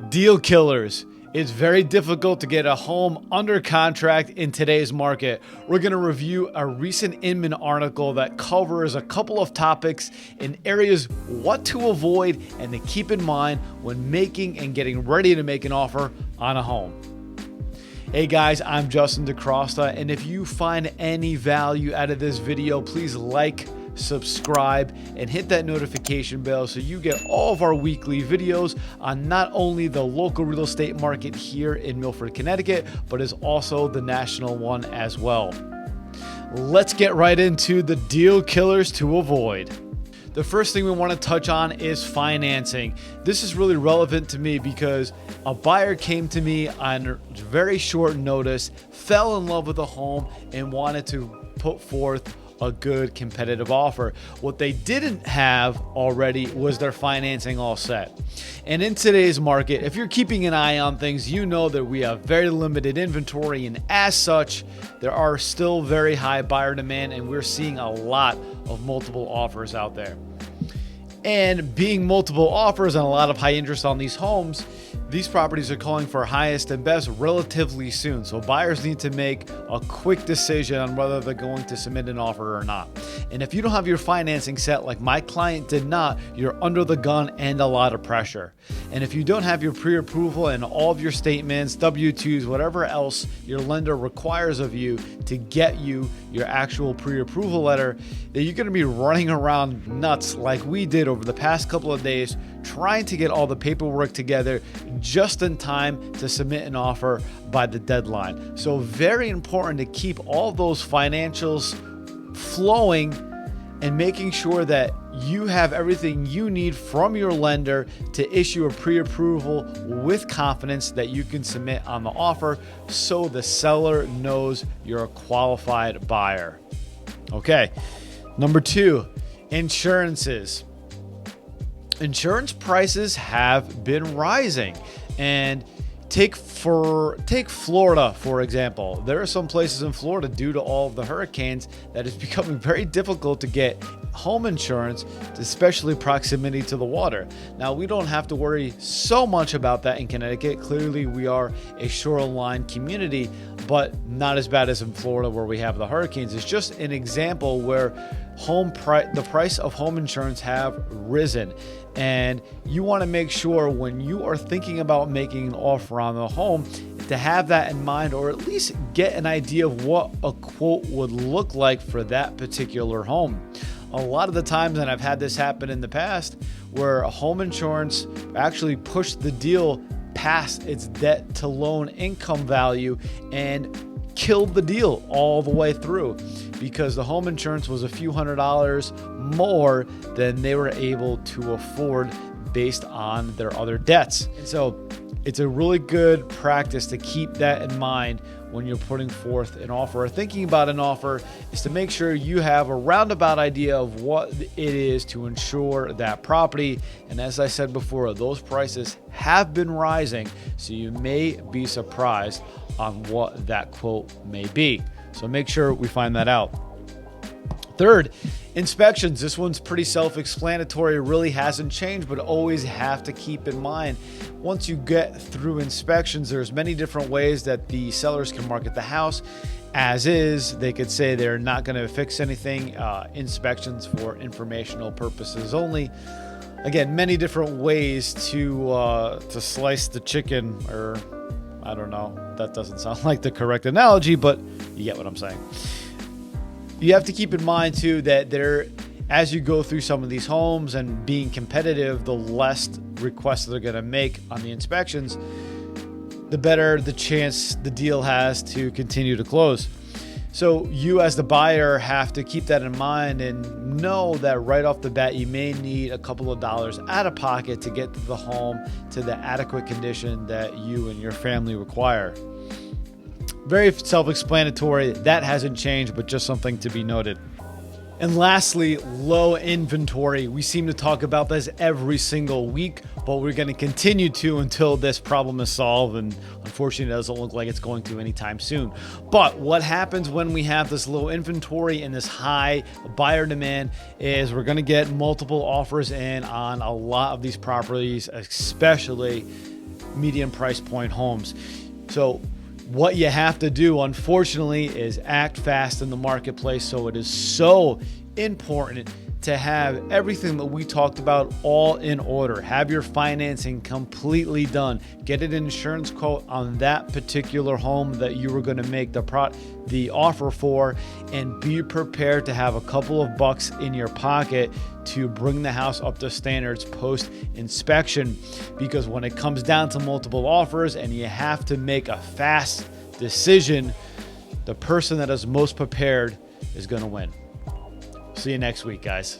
Deal killers. It's very difficult to get a home under contract in today's market. We're going to review a recent Inman article that covers a couple of topics in areas what to avoid and to keep in mind when making and getting ready to make an offer on a home. Hey guys, I'm Justin DeCrosta, and if you find any value out of this video, please like, subscribe, and hit that notification bell so you get all of our weekly videos on not only the local real estate market here in Milford, Connecticut, but is also the national one as well. Let's get right into the deal killers to avoid. The first thing we want to touch on is financing. This is really relevant to me because a buyer came to me on very short notice, fell in love with a home, and wanted to put forth a good competitive offer. What they didn't have already was their financing all set. And in today's market, if you're keeping an eye on things, you know that we have very limited inventory, and as such, there are still very high buyer demand, and we're seeing a lot of multiple offers out there. And being multiple offers and a lot of high interest on these homes, these properties are calling for highest and best relatively soon. So buyers need to make a quick decision on whether they're going to submit an offer or not. And if you don't have your financing set like my client did not, you're under the gun and a lot of pressure. And if you don't have your pre-approval and all of your statements, W-2s, whatever else your lender requires of you to get you your actual pre-approval letter, then you're going to be running around nuts like we did over the past couple of days, trying to get all the paperwork together just in time to submit an offer by the deadline. So very important to keep all those financials flowing and making sure that you have everything you need from your lender to issue a pre-approval with confidence that you can submit on the offer so the seller knows you're a qualified buyer. Okay, number 2, insurances. Insurance prices have been rising, and take Florida, for example. There are some places in Florida, due to all of the hurricanes, that it's becoming very difficult to get home insurance, especially proximity to the water. Now, we don't have to worry so much about that in Connecticut. Clearly, we are a shoreline community, but not as bad as in Florida where we have the hurricanes. It's just an example where the price of home insurance have risen, and you want to make sure when you are thinking about making an offer on the home to have that in mind, or at least get an idea of what a quote would look like for that particular home. A lot of the times, and I've had this happen in the past, where a home insurance actually pushed the deal past its debt to loan income value and killed the deal all the way through because the home insurance was a few $100s more than they were able to afford based on their other debts. And so it's a really good practice to keep that in mind when you're putting forth an offer or thinking about an offer, is to make sure you have a roundabout idea of what it is to insure that property. And as I said before, those prices have been rising, so you may be surprised on what that quote may be. So make sure we find that out. Third, inspections. This one's pretty self-explanatory. It really hasn't changed, but always have to keep in mind, once you get through inspections, there's many different ways that the sellers can market the house. As is, they could say they're not going to fix anything, inspections for informational purposes only. Again, many different ways to slice the chicken, or I don't know, that doesn't sound like the correct analogy, but you get what I'm saying. You have to keep in mind too that as you go through some of these homes and being competitive, the less requests they're going to make on the inspections, the better the chance the deal has to continue to close. So you as the buyer have to keep that in mind and know that right off the bat, you may need a couple of dollars out of pocket to get the home to the adequate condition that you and your family require. Very self-explanatory. That hasn't changed, but just something to be noted. And lastly, low inventory. We seem to talk about this every single week, but we're going to continue to until this problem is solved, and unfortunately it doesn't look like it's going to anytime soon. But what happens when we have this low inventory and this high buyer demand is we're going to get multiple offers in on a lot of these properties, especially median price point homes. So what you have to do, unfortunately, is act fast in the marketplace. So it is so important to have everything that we talked about all in order. Have your financing completely done. Get an insurance quote on that particular home that you were going to make the offer for, and be prepared to have a couple of bucks in your pocket to bring the house up to standards post inspection. Because when it comes down to multiple offers and you have to make a fast decision, the person that is most prepared is going to win. See you next week, guys.